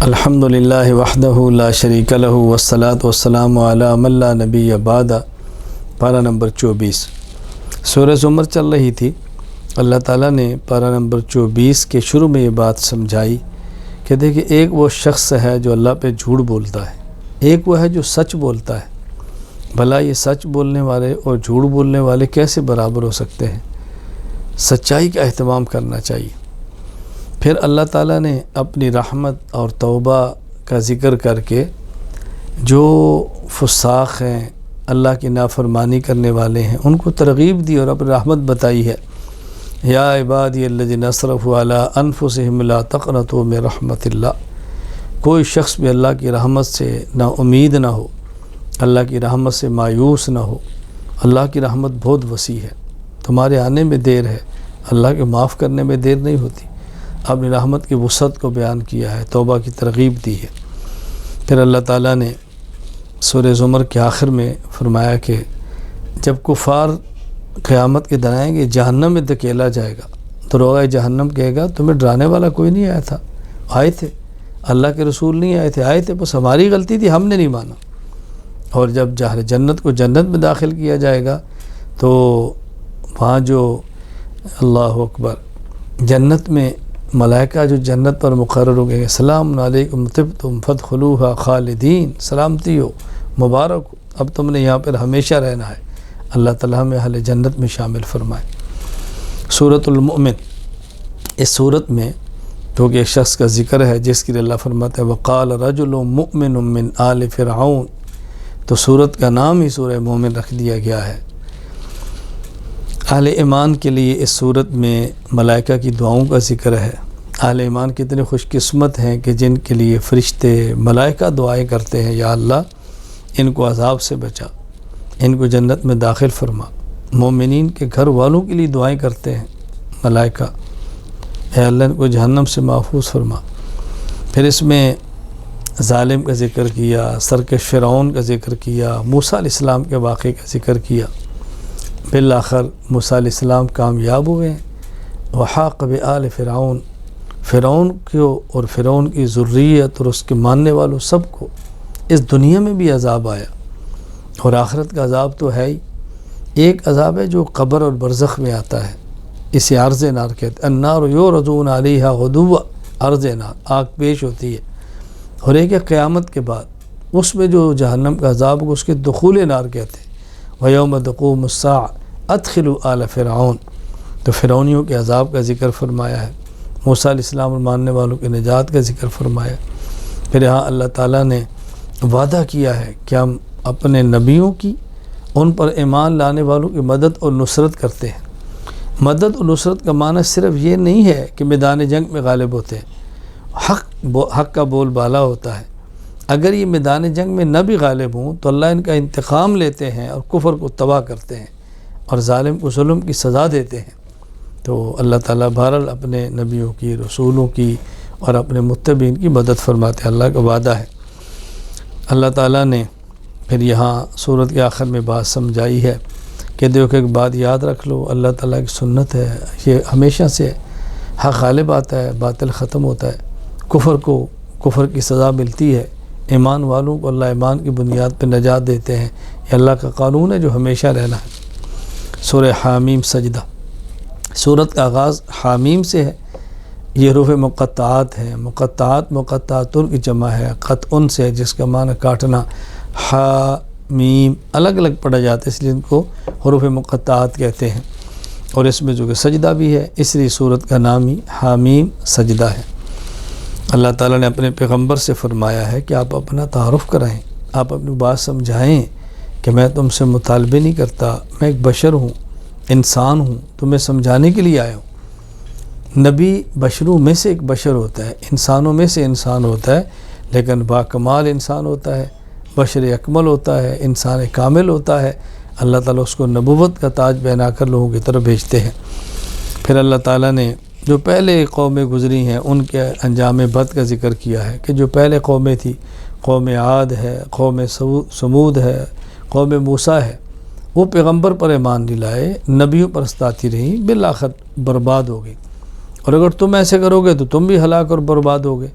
الحمدللہ وحدہ لا شریک لہ والصلاۃ والسلام علی من لا نبی بعد۔ پارہ نمبر 24 سورہ زمر چل رہی تھی۔ اللہ تعالیٰ نے پارہ نمبر 24 کے شروع میں یہ بات سمجھائی کہ دیکھیں ایک وہ شخص ہے جو اللہ پہ جھوٹ بولتا ہے، ایک وہ ہے جو سچ بولتا ہے۔ بھلا یہ سچ بولنے والے اور جھوٹ بولنے والے کیسے برابر ہو سکتے ہیں؟ سچائی کا اہتمام کرنا چاہیے۔ پھر اللہ تعالیٰ نے اپنی رحمت اور توبہ کا ذکر کر کے جو فساق ہیں، اللہ کی نافرمانی کرنے والے ہیں، ان کو ترغیب دی اور اپنی رحمت بتائی ہے۔ یا عبادی الذین اسرفوا علی انفسہم لا تقنطوا من رحمت اللہ۔ کوئی شخص بھی اللہ کی رحمت سے نا امید نہ ہو، اللہ کی رحمت سے مایوس نہ ہو۔ اللہ کی رحمت بہت وسیع ہے، تمہارے آنے میں دیر ہے، اللہ کے معاف کرنے میں دیر نہیں ہوتی۔ اپنی رحمت کی وسعت کو بیان کیا ہے، توبہ کی ترغیب دی ہے۔ پھر اللہ تعالیٰ نے سورہ زمر کے آخر میں فرمایا کہ جب کفار قیامت کے دن آئیں گے، جہنم میں دھکیلا جائے گا، دروغہ جہنم کہے گا تمہیں ڈرانے والا کوئی نہیں آیا تھا، آئے تھے اللہ کے رسول نہیں آئے تھے، بس ہماری غلطی تھی، ہم نے نہیں مانا۔ اور جب جنت کو جنت میں داخل کیا جائے گا تو وہاں جو اللہ اکبر جنت میں ملائکہ جو جنت پر مقرر ہو گئے، سلام علیکم طبتم فادخلوہا خالدین، سلامتی ہو، مبارک ہو، اب تم نے یہاں پر ہمیشہ رہنا ہے۔ اللہ تعالیٰ ہمیں اہل جنت میں شامل فرمائے۔ سورۃ المؤمن، اس صورت میں کیونکہ ایک شخص کا ذکر ہے جس کے لیے اللہ فرماتا ہے وقال رجل مؤمن من آل فرعون، تو صورت کا نام ہی سورہ مومن رکھ دیا گیا ہے۔ اہل ایمان کے لیے اس صورت میں ملائکہ کی دعاؤں کا ذکر ہے۔ اہل ایمان کتنے خوش قسمت ہیں کہ جن کے لیے فرشتے ملائکہ دعائیں کرتے ہیں، یا اللہ ان کو عذاب سے بچا، ان کو جنت میں داخل فرما۔ مومنین کے گھر والوں کے لیے دعائیں کرتے ہیں ملائکہ، اے اللہ ان کو جہنم سے محفوظ فرما۔ پھر اس میں ظالم کا ذکر کیا، سرکش فرعون کا ذکر کیا، موسیٰ علیہ السلام کے واقعے کا ذکر کیا۔ بالآخر موسیٰ علیہ السلام کامیاب ہوئے ہیں۔ وحاق بآل فرعون، فرعون کو اور فرعون کی ذریت اور اس کے ماننے والوں سب کو اس دنیا میں بھی عذاب آیا، اور آخرت کا عذاب تو ہے ہی۔ ایک عذاب ہے جو قبر اور برزخ میں آتا ہے، اسے عرض نار کہتے ہیں۔ النار یعرضون علیہا غدوا، عرض نار، آگ پیش ہوتی ہے۔ اور ایک ہے قیامت کے بعد، اس میں جو جہنم کا عذاب کو اس کے دخول نار کہتے ہیں۔ وَيَوْمَ تَقُومُ السَّاعَةُ أَدْخِلُوا آلَ فِرْعَوْنَ، تو فرعونیوں کے عذاب کا ذکر فرمایا ہے۔ موسیٰ علیہ السلام اور ماننے والوں کے نجات کا ذکر فرمایا۔ پھر یہاں اللہ تعالیٰ نے وعدہ کیا ہے کہ ہم اپنے نبیوں کی، ان پر ایمان لانے والوں کی مدد اور نصرت کرتے ہیں۔ مدد اور نصرت کا معنی صرف یہ نہیں ہے کہ میدان جنگ میں غالب ہوتے ہیں، حق کا بول بالا ہوتا ہے۔ اگر یہ میدان جنگ میں نہ بھی غالب ہوں تو اللہ ان کا انتقام لیتے ہیں اور کفر کو تباہ کرتے ہیں اور ظالم کو ظلم کی سزا دیتے ہیں۔ تو اللہ تعالیٰ بہرحال اپنے نبیوں کی، رسولوں کی اور اپنے متبعین کی مدد فرماتے ہیں، اللہ کا وعدہ ہے۔ اللہ تعالیٰ نے پھر یہاں سورت کے آخر میں بات سمجھائی ہے کہ دیکھو ایک بات یاد رکھ لو، اللہ تعالیٰ کی سنت ہے، یہ ہمیشہ سے حق غالب آتا ہے، باطل ختم ہوتا ہے، کفر کو کفر کی سزا ملتی ہے، ایمان والوں کو اللہ ایمان کی بنیاد پہ نجات دیتے ہیں۔ یہ اللہ کا قانون ہے جو ہمیشہ رہنا ہے۔ سورہ حامیم سجدہ، سورت کا آغاز حامیم سے ہے۔ یہ حروف مقطعات ہیں، مقطعاتن کی جمع ہے، قطعن سے ہے جس کا معنی کاٹنا۔ حامیم الگ الگ پڑھا جاتا ہے، اس لیے ان کو حروف مقطعات کہتے ہیں۔ اور اس میں جو کہ سجدہ بھی ہے، اس لیے سورت کا نام ہی حامیم سجدہ ہے۔ اللہ تعالیٰ نے اپنے پیغمبر سے فرمایا ہے کہ آپ اپنا تعارف کرائیں، آپ اپنی بات سمجھائیں کہ میں تم سے مطالبے نہیں کرتا، میں ایک بشر ہوں، انسان ہوں، تمہیں سمجھانے کے لیے آیا ہوں۔ نبی بشروں میں سے ایک بشر ہوتا ہے، انسانوں میں سے انسان ہوتا ہے، لیکن باکمال انسان ہوتا ہے، بشر اکمل ہوتا ہے، انسان کامل ہوتا ہے۔ اللہ تعالیٰ اس کو نبوت کا تاج پہنا کر لوگوں کی طرف بھیجتے ہیں۔ پھر اللہ تعالیٰ نے جو پہلے قومیں گزری ہیں ان کے انجام بد کا ذکر کیا ہے کہ جو پہلے قومیں تھی، قوم عاد ہے، قوم سمود ہے، قوم موسیٰ ہے، وہ پیغمبر پر ایمان نہیں لائے، نبیوں پر استاتی رہیں، بالآخر برباد ہو گئی۔ اور اگر تم ایسے کرو گے تو تم بھی ہلاک اور برباد ہوگے۔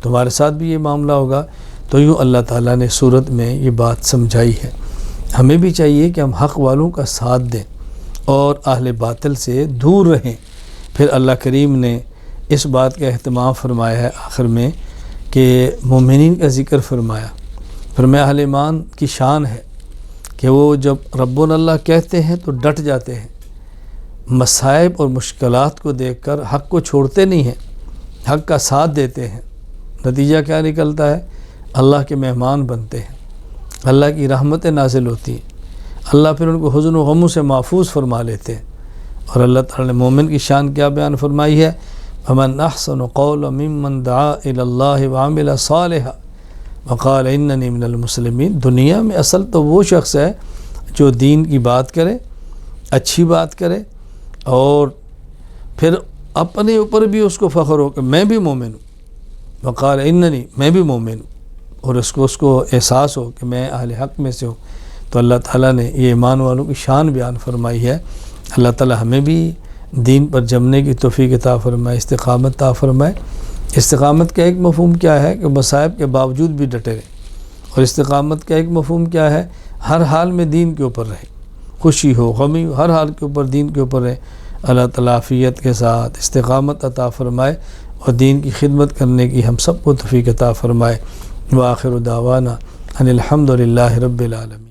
تمہارے ساتھ بھی یہ معاملہ ہوگا۔ تو یوں اللہ تعالیٰ نے سورت میں یہ بات سمجھائی ہے۔ ہمیں بھی چاہیے کہ ہم حق والوں کا ساتھ دیں اور اہل باطل سے دور رہیں۔ پھر اللہ کریم نے اس بات کا اہتمام فرمایا ہے آخر میں کہ مومنین کا ذکر فرمایا۔ فرمایا اہل ایمان کی شان ہے کہ وہ جب ربنا اللہ کہتے ہیں تو ڈٹ جاتے ہیں، مصائب اور مشکلات کو دیکھ کر حق کو چھوڑتے نہیں ہیں، حق کا ساتھ دیتے ہیں۔ نتیجہ کیا نکلتا ہے؟ اللہ کے مہمان بنتے ہیں، اللہ کی رحمتیں نازل ہوتی ہیں، اللہ پھر ان کو حزن و غموں سے محفوظ فرما لیتے ہیں۔ اور اللہ تعالیٰ نے مومن کی شان کیا بیان فرمائی ہے؟ فمن احسن قولا ممن دعا الی اللہ وعمل صالحا وقال اننی من المسلمین۔ دنیا میں اصل تو وہ شخص ہے جو دین کی بات کرے، اچھی بات کرے، اور پھر اپنے اوپر بھی اس کو فخر ہو کہ میں بھی مومن ہوں، وقال اننی، میں بھی مومن ہوں، اور اس کو احساس ہو کہ میں اہل حق میں سے ہوں۔ تو اللہ تعالیٰ نے یہ ایمان والوں کی شان بیان فرمائی ہے۔ اللہ تعالیٰ ہمیں بھی دین پر جمنے کی توفیق عطا فرمائے، استقامت عطا فرمائے۔ استقامت کا ایک مفہوم کیا ہے کہ مصائب کے باوجود بھی ڈٹے رہیں، اور استقامت کا ایک مفہوم کیا ہے؟ ہر حال میں دین کے اوپر رہے، خوشی ہو غمی ہو، ہر حال کے اوپر دین کے اوپر رہے۔ اللہ تعالیٰ عافیت کے ساتھ استقامت عطا فرمائے اور دین کی خدمت کرنے کی ہم سب کو توفیق عطا فرمائے۔ وآخر دعوانا ان الحمد للہ رب العالمین۔